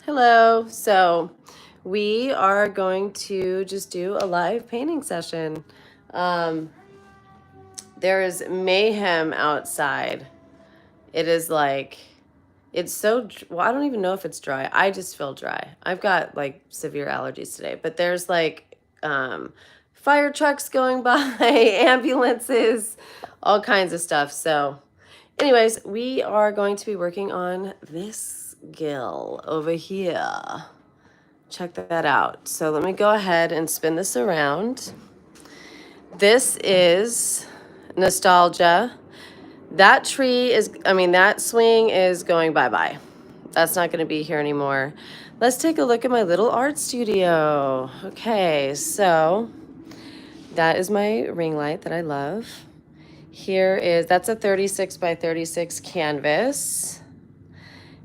Hello. So we are going to just do a live painting session. Um, there is mayhem outside. It is like, it's well, I don't even know if it's dry. I just feel dry. I've got like severe allergies today, but there's like fire trucks going by, ambulances, all kinds of stuff. So, anyways, we are going to be working on this gill over here. Check that out. So let me go ahead and spin this around. This is nostalgia. That tree is, that swing is going bye-bye. That's not going to be here anymore. Let's take a look at my little art studio. Okay, so that is my ring light that I love. That's a 36 by 36 canvas.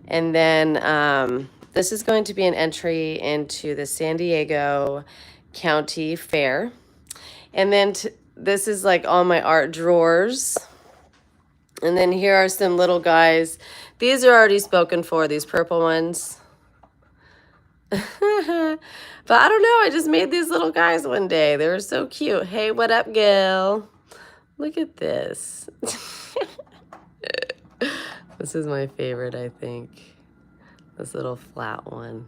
And then this is going to be an entry into the San Diego County Fair. And then this is like all my art drawers. And then here are some little guys. These are already spoken for, these purple ones. But I don't know, I just made these little guys one day. They were so cute. Hey, what up, Gil? Look at this. This is my favorite, I think. This little flat one.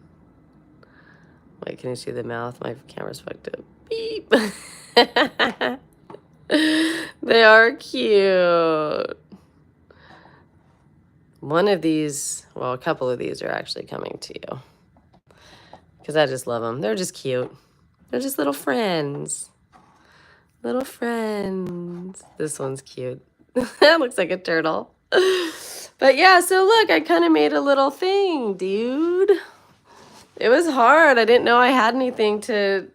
Wait, can you see the mouth? My camera's fucked up. Beep. They are cute. One of these, well, a couple of these are actually coming to you. Because I just love them. They're just cute. They're just little friends. Little friends. This one's cute. That looks like a turtle. But yeah, so look, I kind of made a little thing, dude. It was hard. I didn't know I had anything to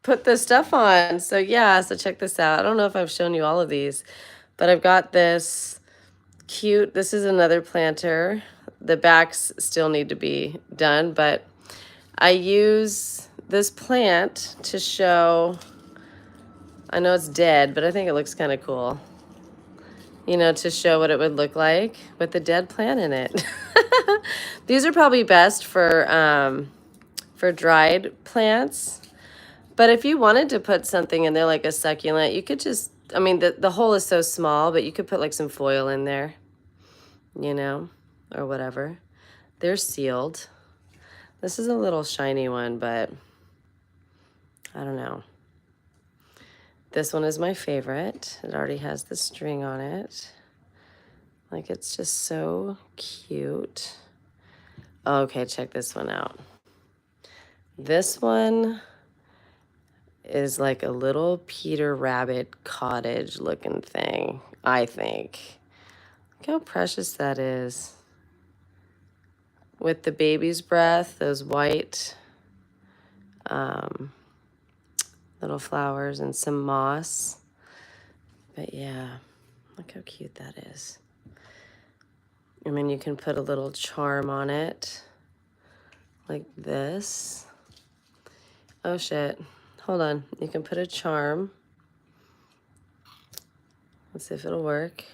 put this stuff on. So yeah, so check this out. I don't know if I've shown you all of these, but I've got this cute, this is another planter. The backs still need to be done, but I use this plant to show, I know it's dead, but I think it looks kind of cool. You know, to show what it would look like with the dead plant in it. These are probably best for dried plants. But if you wanted to put something in there like a succulent, you could just, the hole is so small, but you could put like some foil in there, you know, or whatever. They're sealed. This is a little shiny one, but I don't know. This one is my favorite. It already has the string on it. Like, it's just so cute. Okay, check this one out. This one is like a little Peter Rabbit cottage looking thing, I think. Look how precious that is. With the baby's breath, those white little flowers and some moss. But yeah, look how cute that is. And then you can put a little charm on it, like this. Oh shit, hold on. You can put a charm. Let's see if it'll work.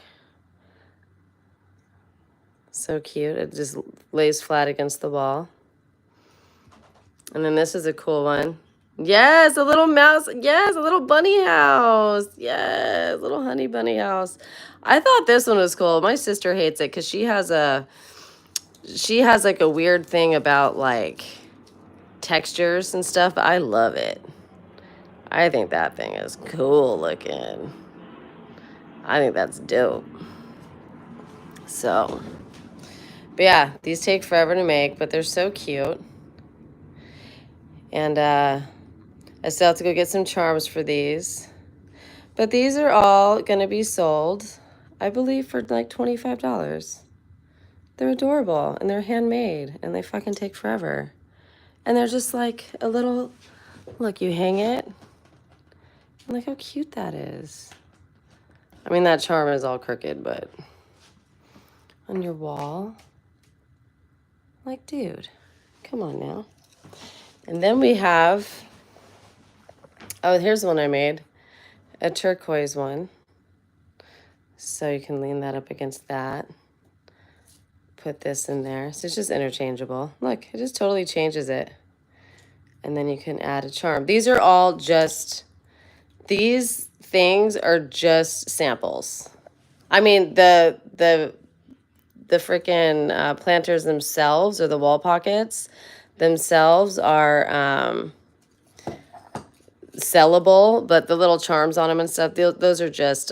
So cute, it just lays flat against the wall. And then this is a cool one. Yes, a little mouse. Yes, a little bunny house. Yes, little honey bunny house. I thought this one was cool. My sister hates it because she has like a weird thing about like textures and stuff. But I love it. I think that thing is cool looking. I think that's dope. So, but yeah, these take forever to make, but they're so cute. And I still have to go get some charms for these. But these are all going to be sold, I believe, for like $25. They're adorable, and they're handmade, and they fucking take forever. And they're just like a little, look, you hang it, and look how cute that is. I mean, that charm is all crooked, but on your wall, like, dude, come on now. And then we have, oh, here's one I made, a turquoise one. So you can lean that up against that. put this in there. So it's just interchangeable. Look, it just totally changes it. And then you can add a charm. These are all just, these things are just samples. I mean, the freaking planters themselves, or the wall pockets themselves, are sellable, but the little charms on them and stuff, those are just,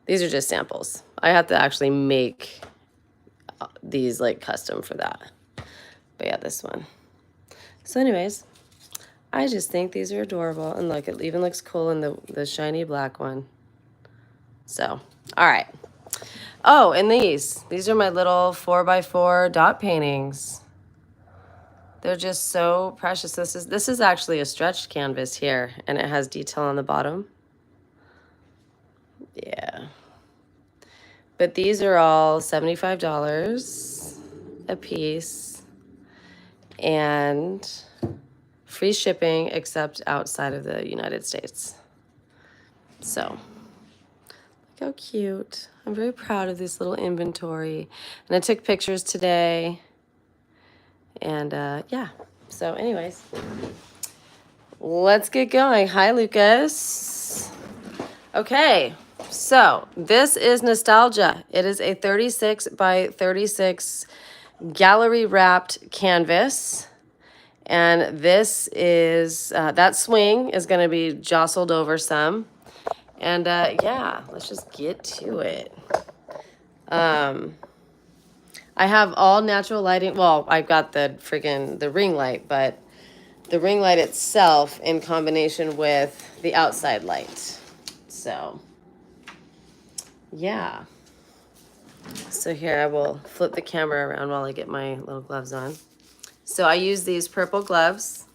these are just samples. I have to actually make these like custom for that. But yeah, this one. So anyways, I just think these are adorable. And look, it even looks cool in the shiny black one. So, all right. Oh, and these are my little 4x4 dot paintings. They're just so precious. This is actually a stretched canvas here, and it has detail on the bottom. Yeah. But these are all $75 a piece, and free shipping except outside of the United States. So, look how cute. I'm very proud of this little inventory. And I took pictures today. And yeah, so anyways, let's get going. Hi, Lucas. Okay, so this is Nostalgia. It is a 36 by 36 gallery wrapped canvas. And this is, that swing is going to be jostled over some. And yeah, let's just get to it. I have all natural lighting. Well, I've got the ring light, but the ring light itself in combination with the outside light. So, yeah. So here I will flip the camera around while I get my little gloves on. So I use these purple gloves.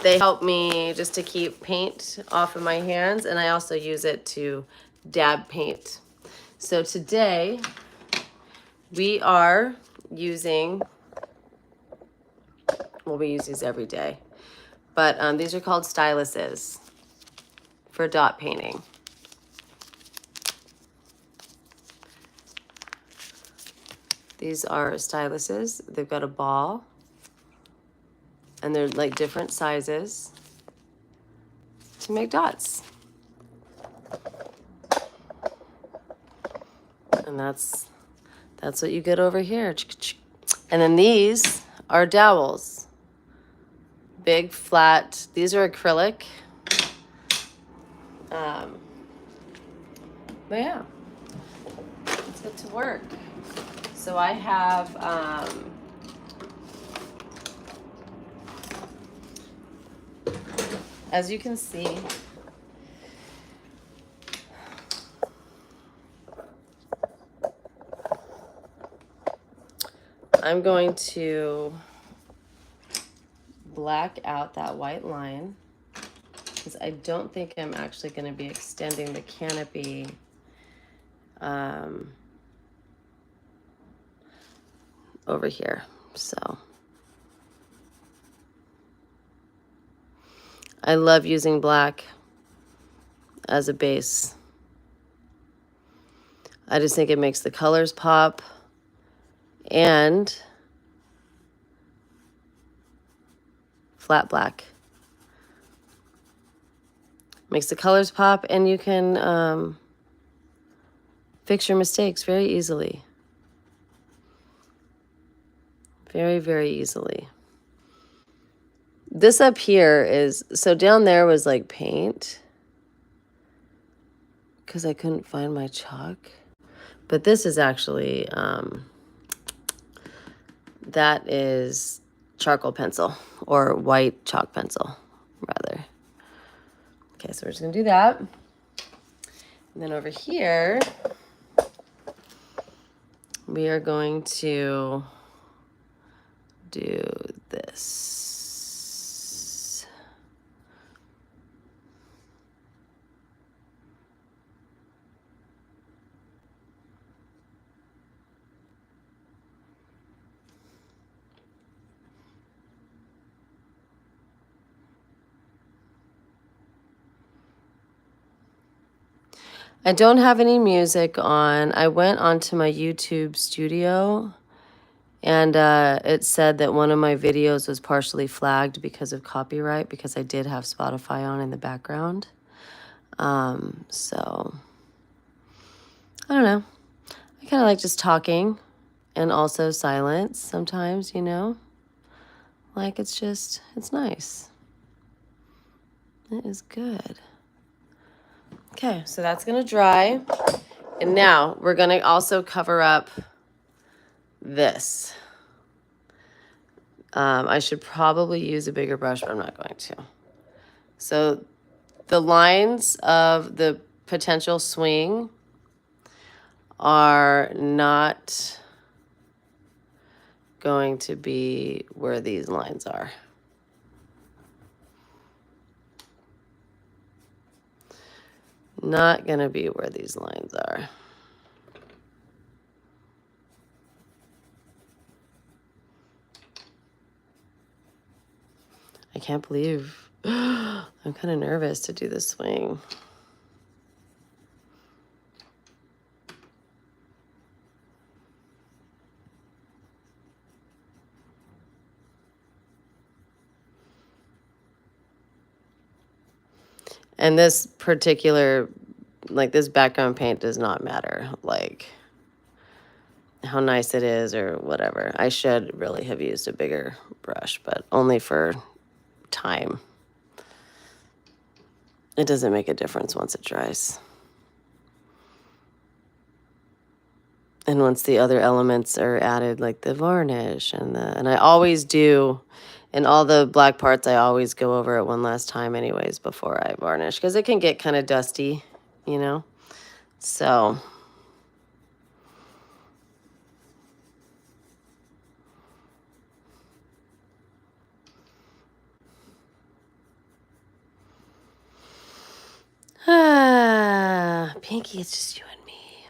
They help me just to keep paint off of my hands, and I also use it to dab paint. So today we are using, well, we use these every day, but these are called styluses for dot painting. These are styluses. They've got a ball, and they're like different sizes to make dots. And that's what you get over here. And then these are dowels. Big, flat. These are acrylic. But yeah, let's get to work. So I have as you can see, I'm going to black out that white line because I don't think I'm actually going to be extending the canopy over here. So I love using black as a base. I just think it makes the colors pop, and flat black makes the colors pop, and you can fix your mistakes very easily. Very, very easily. This up here is, so down there was like paint because I couldn't find my chalk. But this is actually, that is charcoal pencil, or white chalk pencil, rather. Okay, so we're just gonna do that. And then over here, we are going to do this. I don't have any music on. I went onto my YouTube studio and it said that one of my videos was partially flagged because of copyright because I did have Spotify on in the background. So I don't know. I kind of like just talking and also silence sometimes, you know? Like it's nice. It is good. Okay, so that's gonna dry. And now we're gonna also cover up this. I should probably use a bigger brush, but I'm not going to. So the lines of the potential swing are not going to be where these lines are. Not gonna be where these lines are. I can't believe I'm kind of nervous to do this swing. And this particular, like this background paint does not matter, like how nice it is or whatever. I should really have used a bigger brush, but only for time. It doesn't make a difference once it dries. And once the other elements are added, like the varnish and I always do, in all the black parts, I always go over it one last time anyways before I varnish, because it can get kind of dusty, you know? So Pinky, it's just you and me.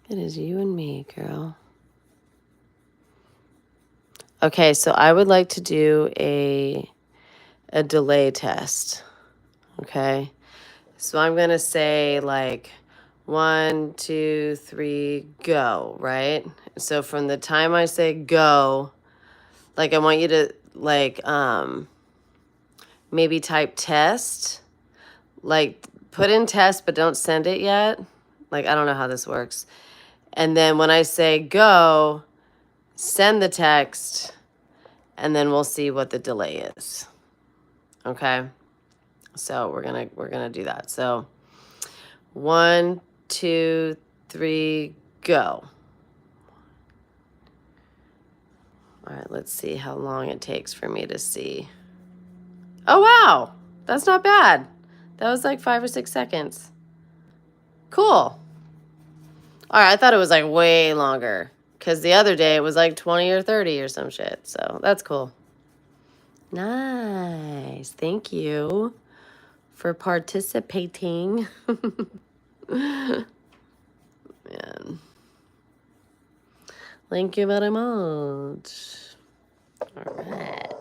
It is you and me, girl. Okay, so I would like to do a delay test. Okay, so I'm gonna say like 1, 2, 3, go, right? So from the time I say go, like I want you to like maybe type test, like put in test, but don't send it yet. Like, I don't know how this works. And then when I say go, send the text, and then we'll see what the delay is. Okay? So we're gonna do that. So 1, 2, 3, go. All right, let's see how long it takes for me to see. Oh, wow. That's not bad. That was like 5 or 6 seconds. Cool. All right, I thought it was like way longer because the other day it was like 20 or 30 or some shit. So that's cool. Nice. Thank you for participating. Man. Thank you very much. All right.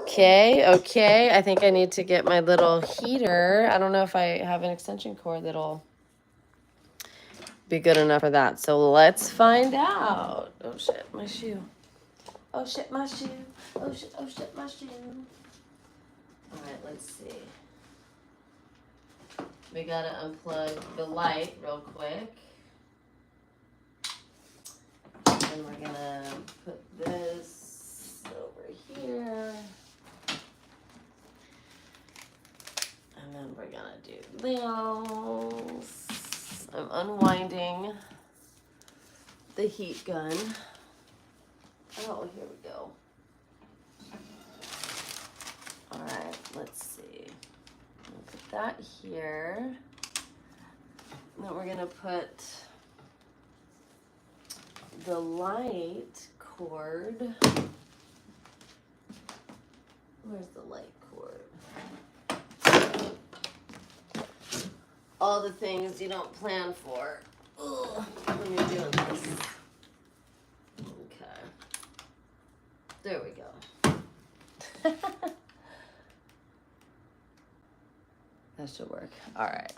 Okay. I think I need to get my little heater. I don't know if I have an extension cord that'll be good enough for that. So let's find out. Oh shit, my shoe. Oh shit, my shoe. Oh shit, my shoe. All right, let's see. We gotta unplug the light real quick. And we're gonna put this over here. And then we're gonna do this. I'm unwinding the heat gun. Oh, here we go. All right, let's see. I'll put that here. Then we're gonna put the light cord. Where's the light cord? All the things you don't plan for when you're doing this. Okay. There we go. That should work. All right.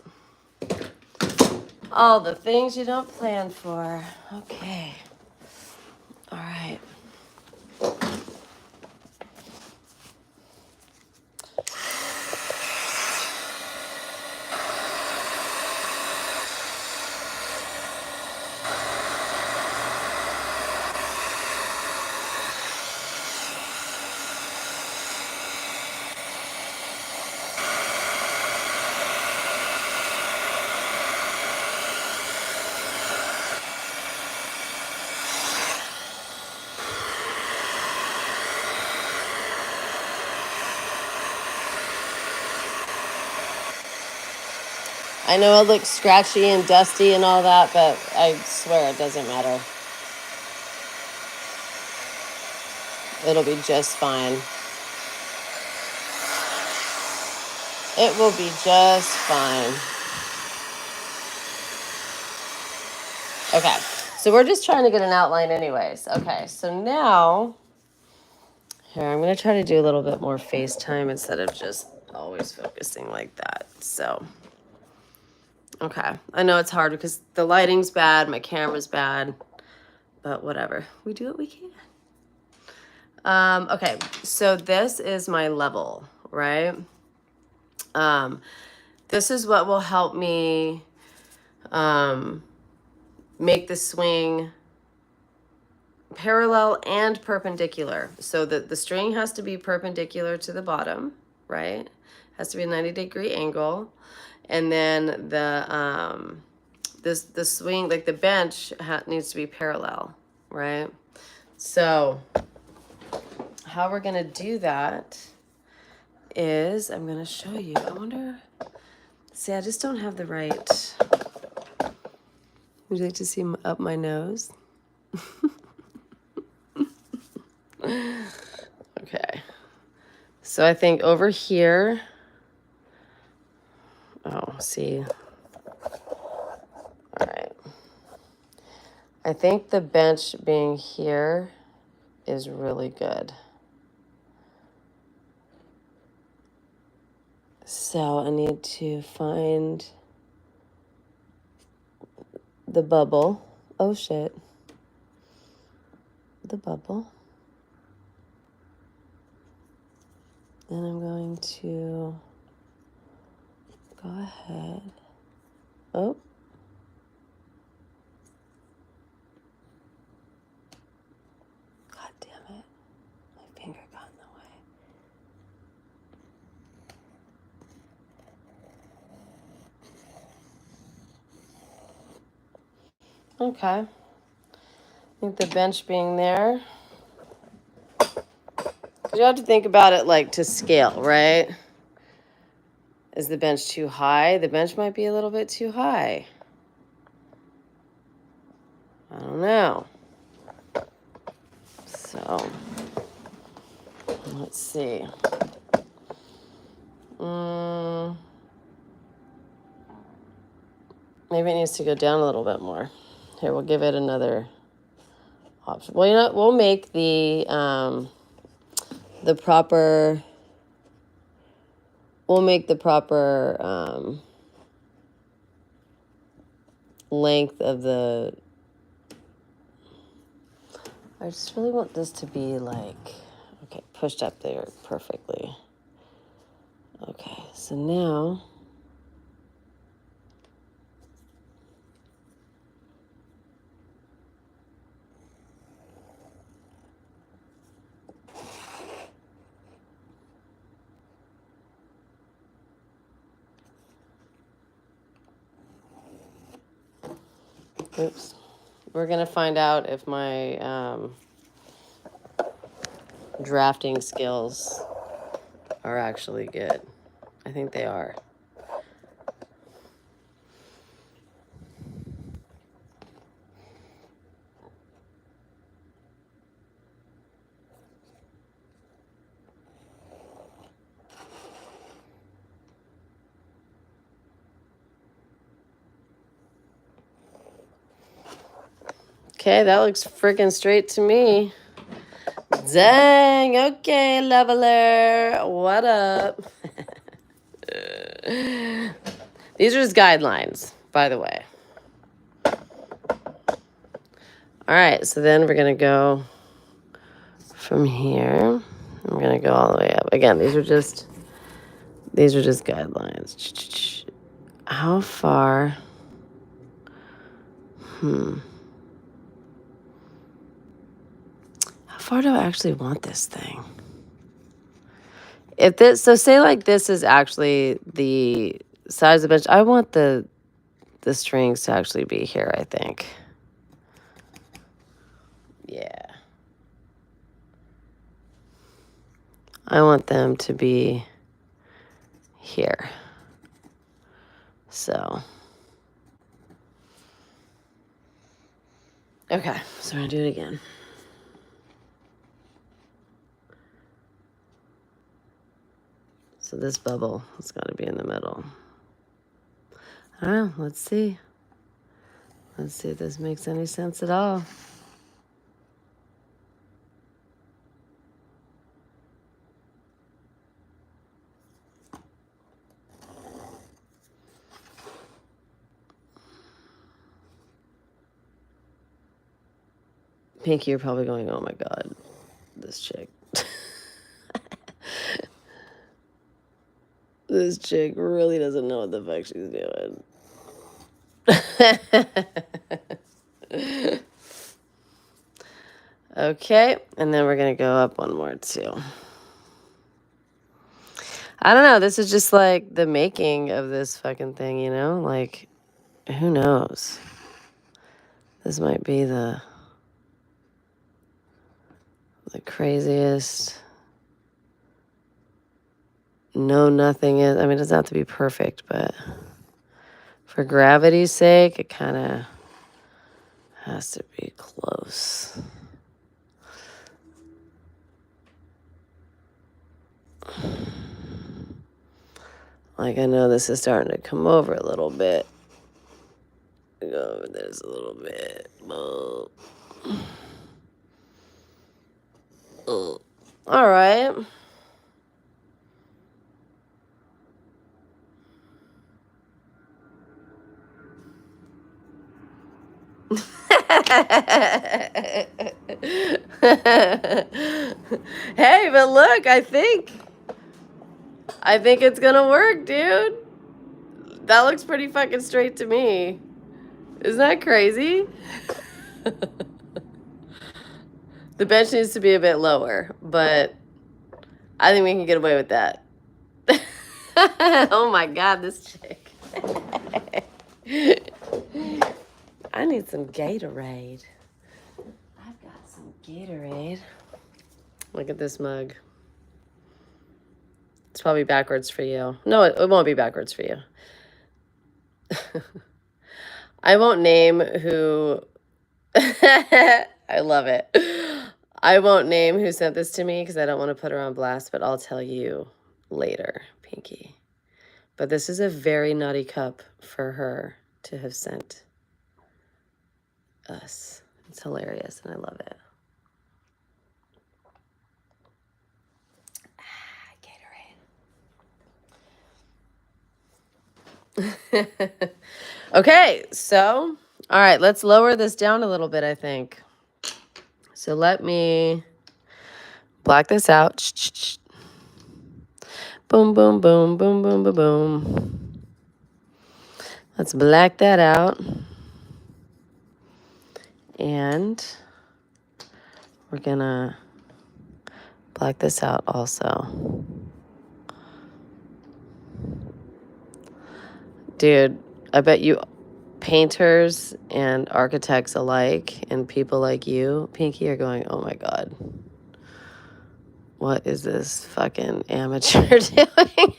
All the things you don't plan for. Okay. All right. I know it looks scratchy and dusty and all that, but I swear it doesn't matter. It'll be just fine. It will be just fine. Okay, so we're just trying to get an outline anyways. Okay, so now, here, I'm going to try to do a little bit more FaceTime instead of just always focusing like that. So, okay, I know it's hard because the lighting's bad, my camera's bad, but whatever. We do what we can. Okay, so this is my level, right? This is what will help me make the swing parallel and perpendicular. So that the string has to be perpendicular to the bottom, right? Has to be a 90-degree angle. And then the the swing, like the bench needs to be parallel, right? So how we're gonna do that is, I'm gonna show you. I wonder, see, I just don't have the right. Would you like to see up my nose? Okay. So I think over here, oh, see. All right. I think the bench being here is really good. So I need to find the bubble. Oh, shit. The bubble. Then I'm going to go ahead. Oh. God damn it. My finger got in the way. Okay. I think the bench being there. You have to think about it like to scale, right? Is the bench too high? The bench might be a little bit too high. I don't know. So, let's see. Maybe it needs to go down a little bit more. Here, we'll give it another option. Well, you know what? We'll make the proper. We'll make the proper length of the. I just really want this to be like, okay, pushed up there perfectly. Okay, so now. Oops. We're going to find out if my drafting skills are actually good. I think they are. Okay, that looks freaking straight to me. Dang, okay, leveler. What up? These are just guidelines, by the way. All right, so then we're going to go from here. I'm going to go all the way up. Again, these are just guidelines. How far? How far do I actually want this thing? If this, so say like this is actually the size of the bench. I want the strings to actually be here, I think. Yeah. I want them to be here. So. Okay, so we're gonna do it again. So this bubble has got to be in the middle. I don't know. Let's see. Let's see if this makes any sense at all. Pinky, you're probably going, oh my God, this chick. This chick really doesn't know what the fuck she's doing. Okay, and then we're going to go up one more too. I don't know. This is just like the making of this fucking thing, you know? Like, who knows? This might be the craziest. No, nothing is. I mean, it doesn't have to be perfect, but for gravity's sake, it kind of has to be close. Like, I know this is starting to come over a little bit. Go over this a little bit. Oh. Oh. All right. Hey, but look, I think it's gonna work, dude. That looks pretty fucking straight to me. Isn't that crazy? The bench needs to be a bit lower, but I think we can get away with that. Oh my God, this chick. I need some Gatorade. I've got some Gatorade. Look at this mug. It's probably backwards for you. No, it won't be backwards for you. I won't name who. I love it. I won't name who sent this to me because I don't want to put her on blast, but I'll tell you later, Pinky. But this is a very naughty cup for her to have sent us. It's hilarious and I love it. Gatorade. Okay, so, all right, let's lower this down a little bit, I think. So let me black this out. Boom, boom, boom, boom, boom, boom, boom. Let's black that out. And we're gonna black this out also. Dude, I bet you painters and architects alike and people like you, Pinky, are going, oh my God. What is this fucking amateur doing?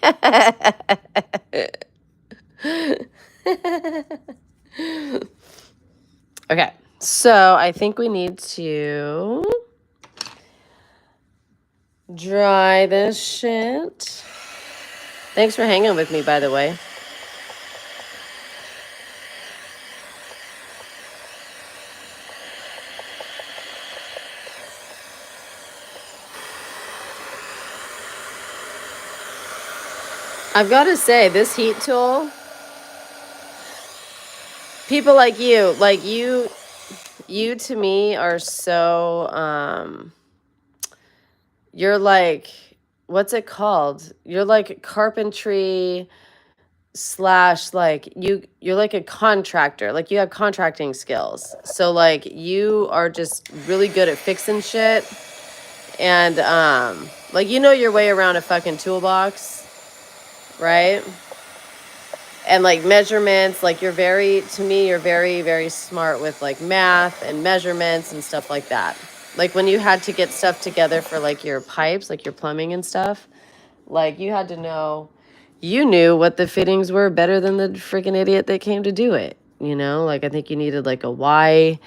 Okay, so I think we need to dry this shit. Thanks for hanging with me, by the way. I've got to say, this heat tool, people like you to me are so, you're like, what's it called? You're like carpentry slash like you're like a contractor. Like you have contracting skills. So like you are just really good at fixing shit. And like you know your way around a fucking toolbox, right? And like measurements, like you're very, to me, you're very, very smart with like math and measurements and stuff like that. Like when you had to get stuff together for like your pipes, like your plumbing and stuff, like you had to know, you knew what the fittings were better than the freaking idiot that came to do it. You know, like I think you needed like a Y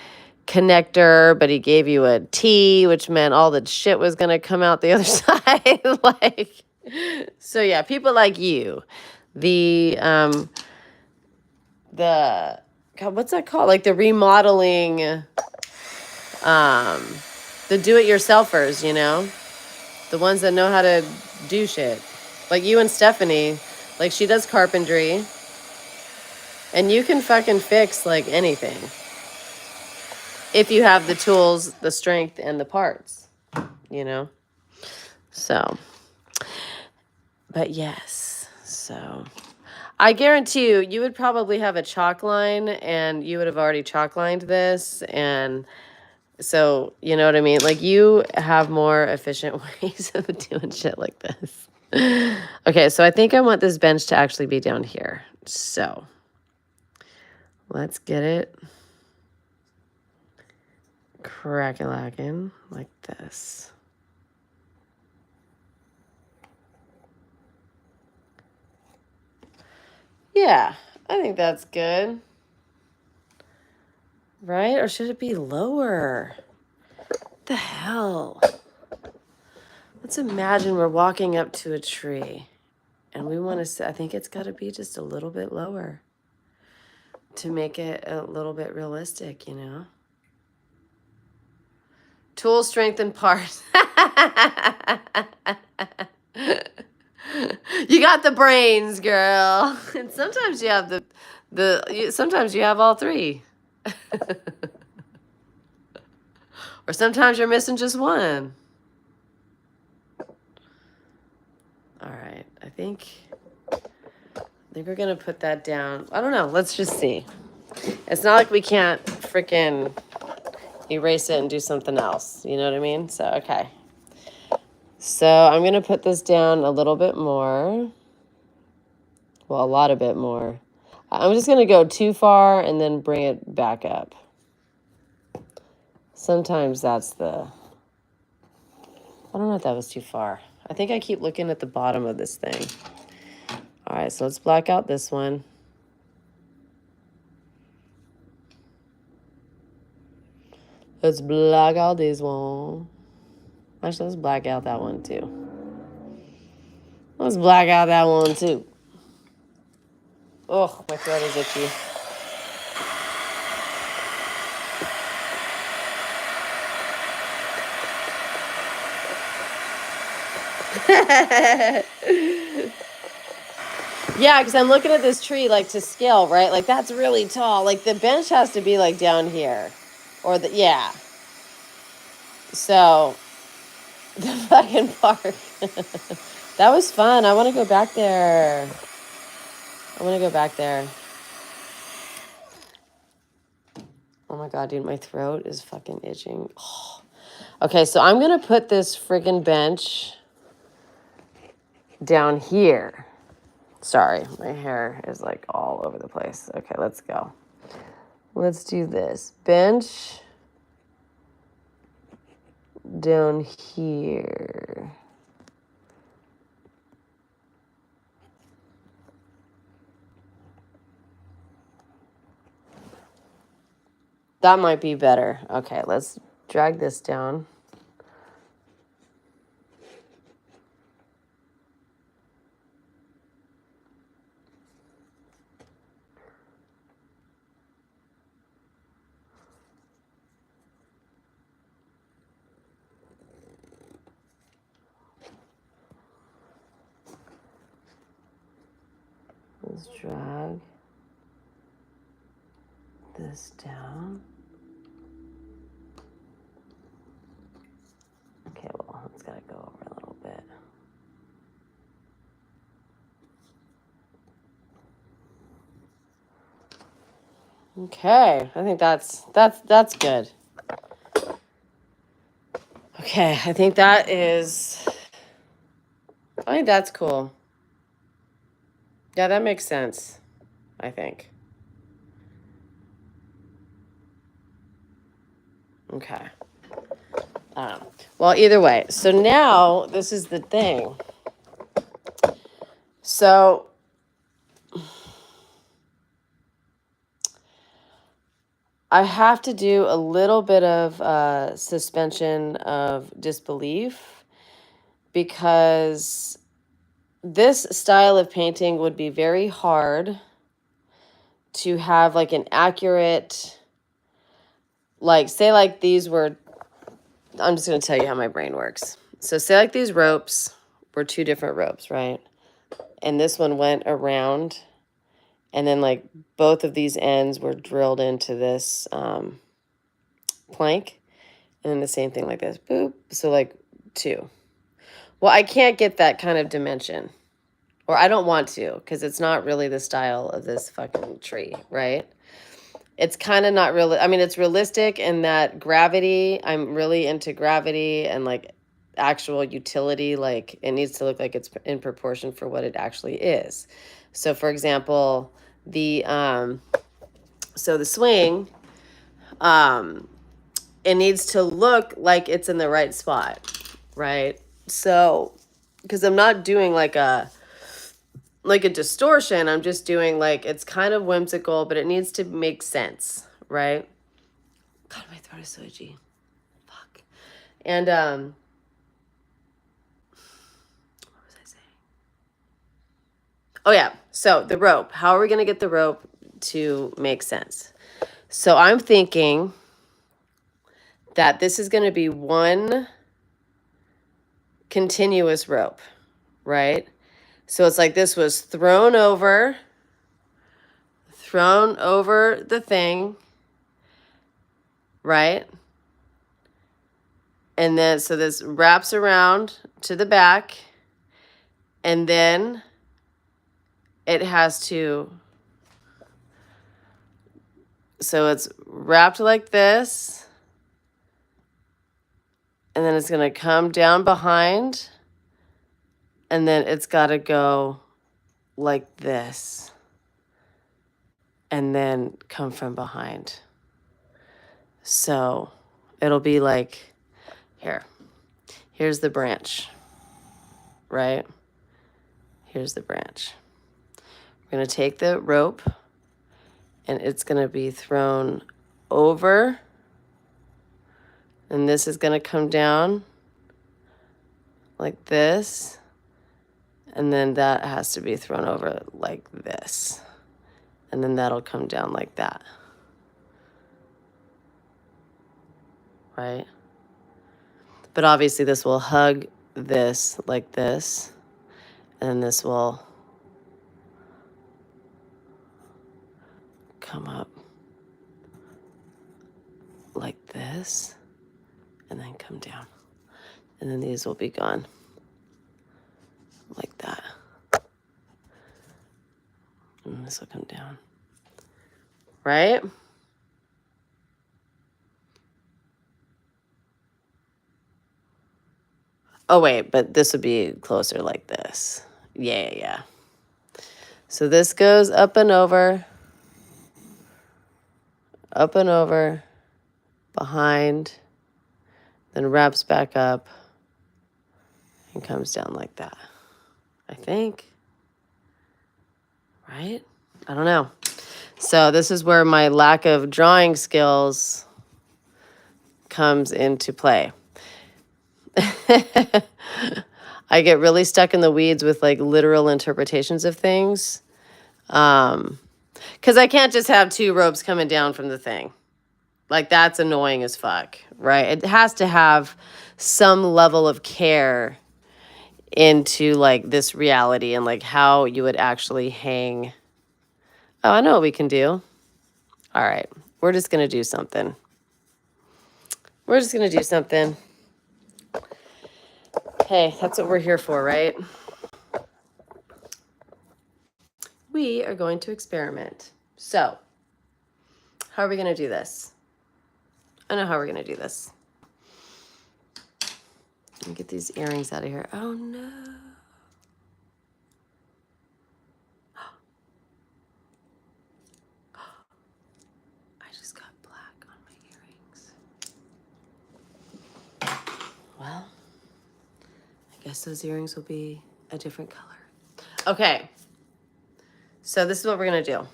connector, but he gave you a T, which meant all the shit was going to come out the other side. Like, so yeah, people like you, the God, what's that called? Like the remodeling, the do-it-yourselfers, you know, the ones that know how to do shit. Like you and Stephanie, like she does carpentry, and you can fucking fix like anything if you have the tools, the strength, and the parts, you know. So, but yes, so I guarantee you, you would probably have a chalk line, and you would have already chalk lined this, and so you know what I mean. Like you have more efficient ways of doing shit like this. Okay, so I think I want this bench to actually be down here. So let's get it crack-a-lackin' like this. Yeah, I think that's good. Right? Or should it be lower? What the hell? Let's imagine we're walking up to a tree and we want to say, I think it's got to be just a little bit lower to make it a little bit realistic, you know? Tool strength and parts. You got the brains, girl. And sometimes you have sometimes you have all three. Or sometimes you're missing just one. All right, I think we're gonna put that down. I don't know. Let's just see. It's not like we can't freaking erase it and do something else. You know what I mean? So, okay. So I'm gonna put this down a little bit more. Well, a lot of bit more. I'm just gonna go too far and then bring it back up. Sometimes that's the... I don't know if that was too far. I think I keep looking at the bottom of this thing. All right, so let's black out this one. Let's black out this one. Actually, let's black out that one too. Let's black out that one too. Oh, my throat is itchy. Yeah, because I'm looking at this tree like to scale, right? Like that's really tall. Like the bench has to be like down here. Or the, yeah. So, the fucking park. That was fun. I want to go back there. I want to go back there. Oh my God, dude, my throat is fucking itching. Oh. Okay, so I'm going to put this friggin' bench down here. Sorry, my hair is like all over the place. Okay, let's go. Let's do this. Bench down here. That might be better. Okay, let's drag this down. Let's drag this down. Okay, well, it's got to go over a little bit. Okay, I think that's good. Okay, I think that's cool. Yeah, that makes sense, I think. Okay. Well, either way. So now this is the thing. So I have to do a little bit of suspension of disbelief, because this style of painting would be very hard to have like an accurate, like say like these were, I'm just going to tell you how my brain works. So say like these ropes were two different ropes, right? And this one went around, and then like both of these ends were drilled into this plank, and then the same thing like this, boop. So like two. Well, I can't get that kind of dimension, or I don't want to, because it's not really the style of this fucking tree, right? It's kind of not really, I mean, it's realistic in that gravity, I'm really into gravity and like actual utility. Like it needs to look like it's in proportion for what it actually is. So for example, the swing, it needs to look like it's in the right spot, right? So, because I'm not doing like a distortion, I'm just doing like, it's kind of whimsical, but it needs to make sense, right? God, my throat is so itchy. Fuck. And what was I saying? Oh yeah, so the rope. How are we gonna get the rope to make sense? So I'm thinking that this is gonna be one continuous rope, right? So it's like this was thrown over the thing, right? And then, so this wraps around to the back, and then it has to, so it's wrapped like this, and then it's going to come down behind, and then it's got to go like this, and then come from behind. So it'll be like, here's the branch, right? Here's the branch. We're going to take the rope, and it's going to be thrown over, and this is going to come down like this, and then that has to be thrown over like this, and then that'll come down like that, right? But obviously this will hug this like this, and this will come up like this, and then come down. And then these will be gone like that. And this will come down, right? Oh, wait, but this would be closer like this. Yeah. So this goes up and over, behind, then wraps back up and comes down like that, I think. Right? I don't know. So this is where my lack of drawing skills comes into play. I get really stuck in the weeds with like literal interpretations of things. Because I can't just have two ropes coming down from the thing. Like that's annoying as fuck, right? It has to have some level of care into like this reality and like how you would actually hang Oh, I know what we can do. All right. We're just going to do something. We're just going to do something. Hey, that's what we're here for, right? We are going to experiment. So, how are we going to do this? I know how we're going to do this. Let me get these earrings out of here. Oh, no. I just got black on my earrings. Well, I guess those earrings will be a different color. Okay. So this is what we're going to do.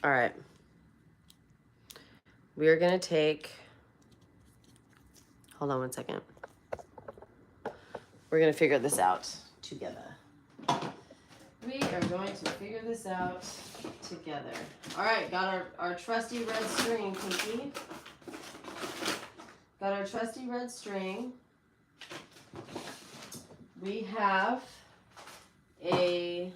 All right. We are going to take, hold on one second. We're going to figure this out together. We are going to figure this out together. All right, got our trusty red string, Pinky. Got our trusty red string. We have a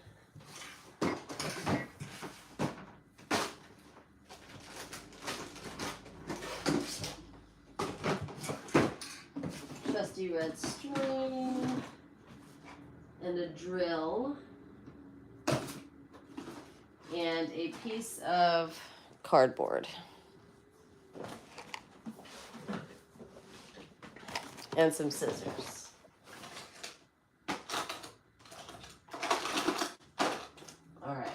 trusty red string and a drill and a piece of cardboard and some scissors. All right.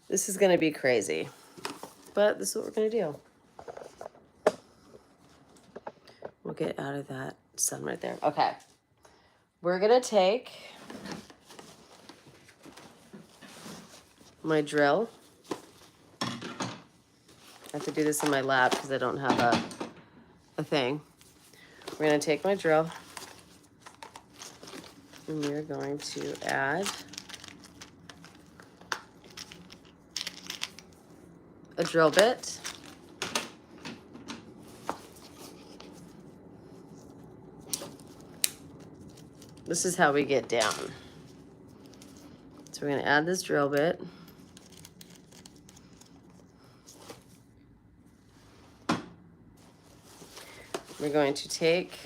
This is going to be crazy, but this is what we're going to do. We'll get out of that sun right there. Okay. We're going to take my drill. I have to do this in my lap because I don't have a thing. We're going to take my drill and we're going to add a drill bit. This is how we get down. So we're going to add this drill bit. We're going to take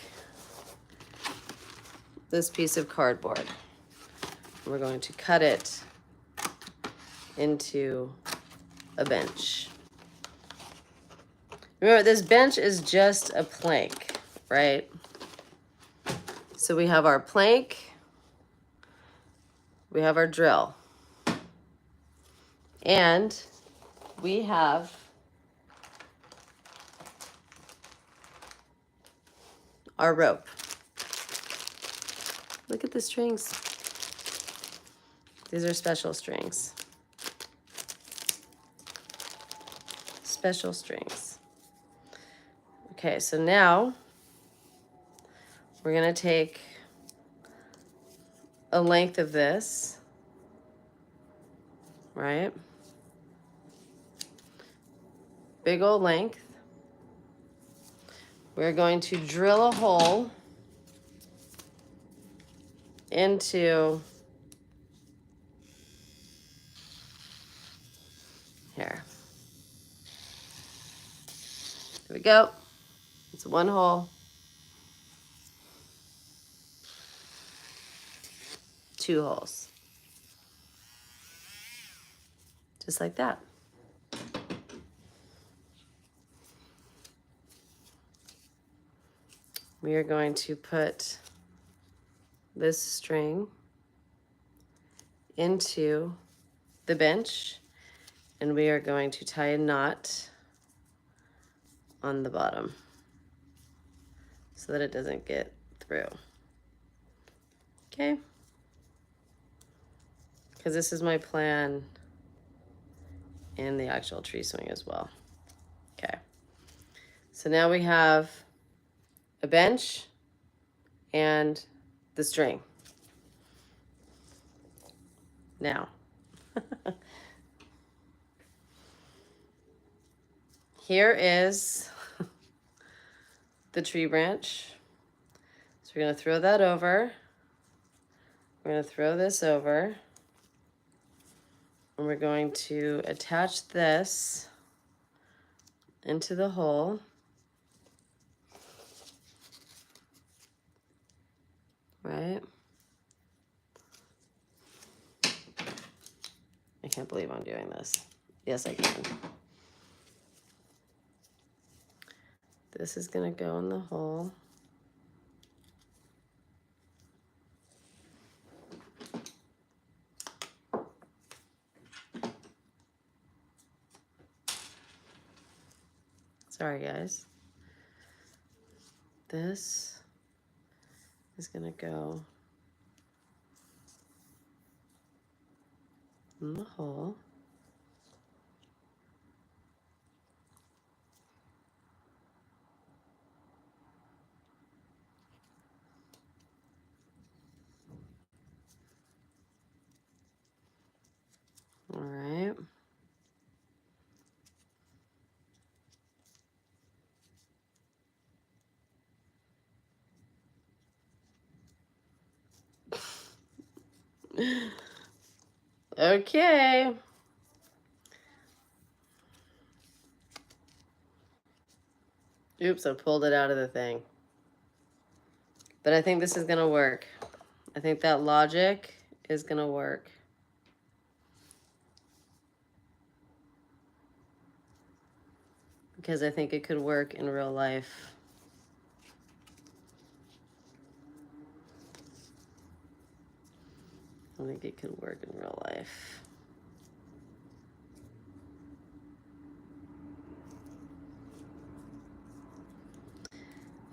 this piece of cardboard. We're going to cut it into a bench. Remember, this bench is just a plank, right? So we have our plank, we have our drill, and we have our rope. Look at the strings. These are special strings. Special strings. Okay, so now we're going to take a length of this, right? Big old length. We're going to drill a hole into here. There we go. It's one hole. Two holes. Just like that. We are going to put this string into the bench and we are going to tie a knot on the bottom so that it doesn't get through. Okay? Because this is my plan in the actual tree swing as well. Okay. So now we have a bench and the string. Now, here is the tree branch. So we're going to throw that over. We're going to throw this over. And we're going to attach this into the hole. Right? I can't believe I'm doing this. Yes, I can. This is going to go in the hole. Sorry, guys. This is going to go in the hole. All right. Okay. Oops, I pulled it out of the thing. But I think this is going to work. I think that logic is going to work. Because I think it could work in real life. I think it could work in real life.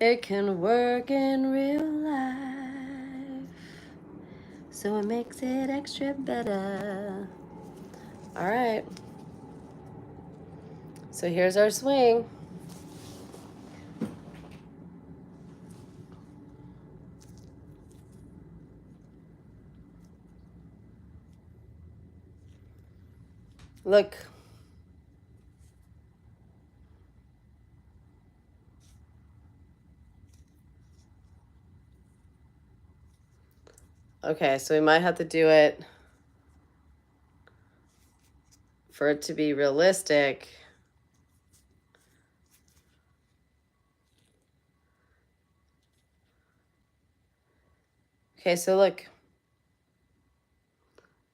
It can work in real life, so it makes it extra better. All right. So here's our swing. Look. Okay, so we might have to do it for it to be realistic. Okay, so look.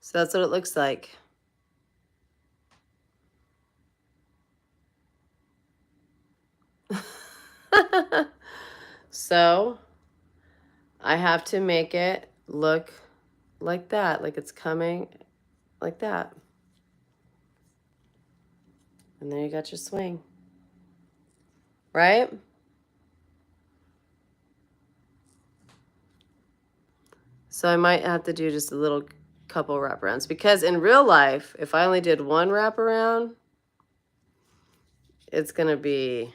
So that's what it looks like. So I have to make it look like that, like it's coming like that. And there you got your swing. Right? So I might have to do just a little couple wraparounds, because in real life, if I only did one wraparound, it's going to be,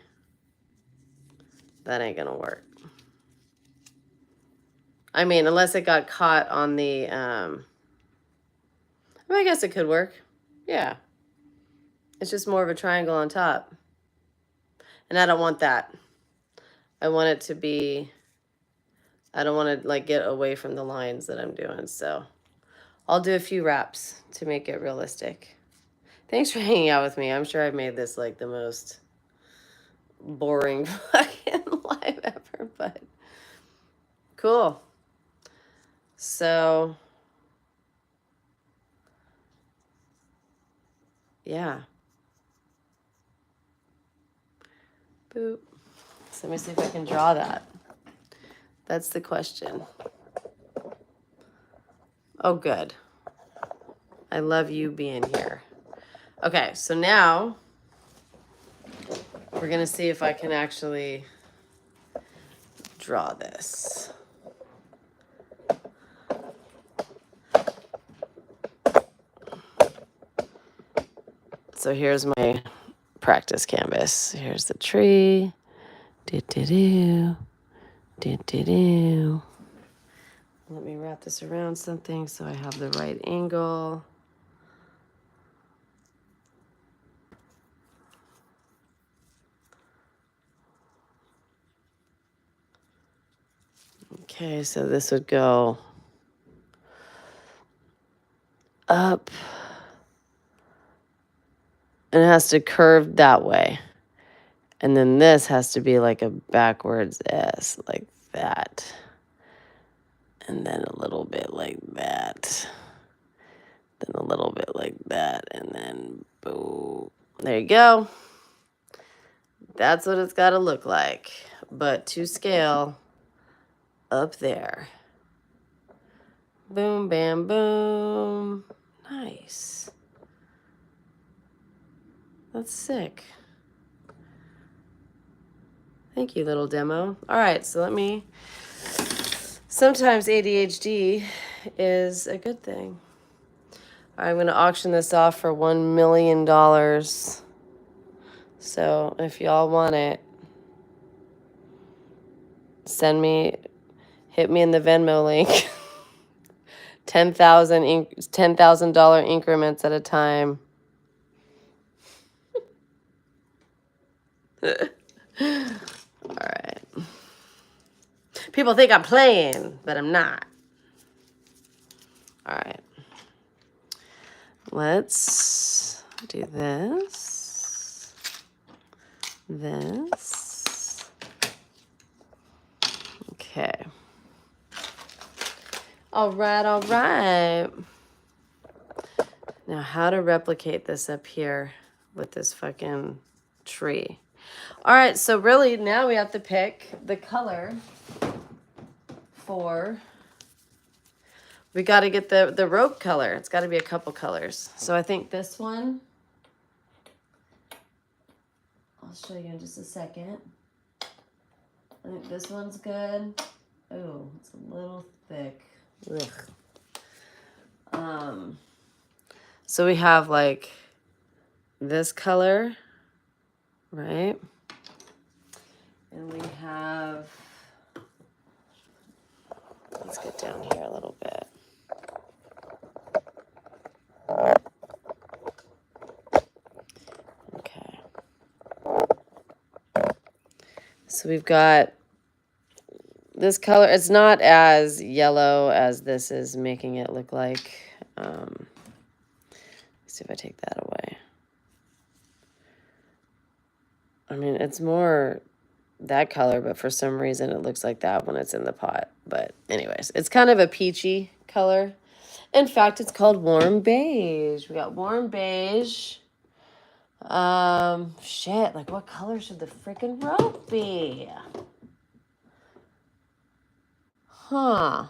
that ain't going to work. I mean, unless it got caught on the, I guess it could work. Yeah. It's just more of a triangle on top. And I don't want that. I want it to be, I don't want to like get away from the lines that I'm doing. So I'll do a few wraps to make it realistic. Thanks for hanging out with me. I'm sure I've made this like the most boring fucking live ever, but cool. So yeah. Boop. So let me see if I can draw that. That's the question. Oh, good. I love you being here. Okay, so now we're gonna see if I can actually draw this. So here's my practice canvas. Here's the tree. Do-do-do. Do-do-do. Let me wrap this around something so I have the right angle. Okay, so this would go up. And it has to curve that way. And then this has to be like a backwards S, like that. And then a little bit like that. Then a little bit like that. And then boom. There you go. That's what it's got to look like. But to scale up there. Boom, bam, boom. Nice. That's sick. Thank you, little demo. All right, so sometimes ADHD is a good thing. I'm going to auction this off for $1 million. So if y'all want it, hit me in the Venmo link. $10,000 increments at a time. All right. People think I'm playing, but I'm not. All right. Let's do this. This. Okay. All right, all right. Now, how to replicate this up here with this fucking tree. All right, so really now we have to pick the color for... We got to get the rope color. It's got to be a couple colors. So I think this one... I'll show you in just a second. I think this one's good. Oh, it's a little thick. Ugh. So we have like this color, right? And we have, let's get down here a little bit. Okay. So we've got this color. It's not as yellow as this is making it look like. Let's see if I take that away. I mean, it's more that color, but for some reason it looks like that when it's in the pot. But anyways, it's kind of a peachy color. In fact, it's called warm beige. We got warm beige. Shit, like what color should the freaking rope be? Huh.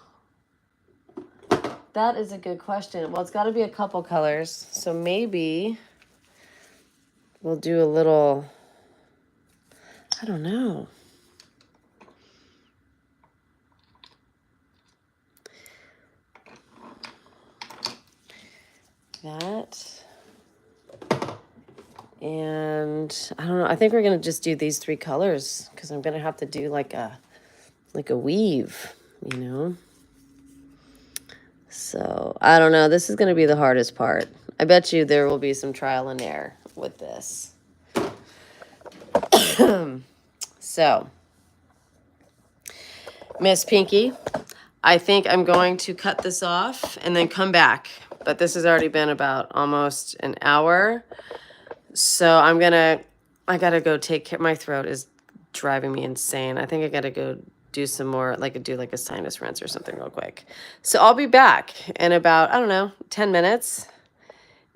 That is a good question. Well, it's got to be a couple colors. So maybe we'll do a little, I don't know. That. And I don't know. I think we're going to just do these three colors because I'm going to have to do like a weave, you know? So I don't know. This is going to be the hardest part. I bet you there will be some trial and error with this. So, Miss Pinky, I think I'm going to cut this off and then come back. But this has already been about almost an hour. So I got to go take care. My throat is driving me insane. I think I got to go do some more, do a sinus rinse or something real quick. So I'll be back in about, I don't know, 10 minutes.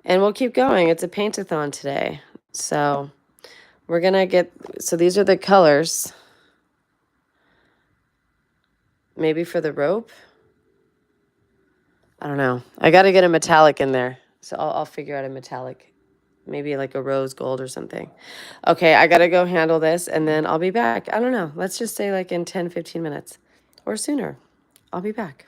And we'll keep going. It's a paint-a-thon today. So we're going to so these are the colors. Maybe for the rope. I don't know. I got to get a metallic in there. So I'll figure out a metallic. Maybe like a rose gold or something. Okay, I got to go handle this and then I'll be back. I don't know. Let's just say in 10, 15 minutes or sooner. I'll be back.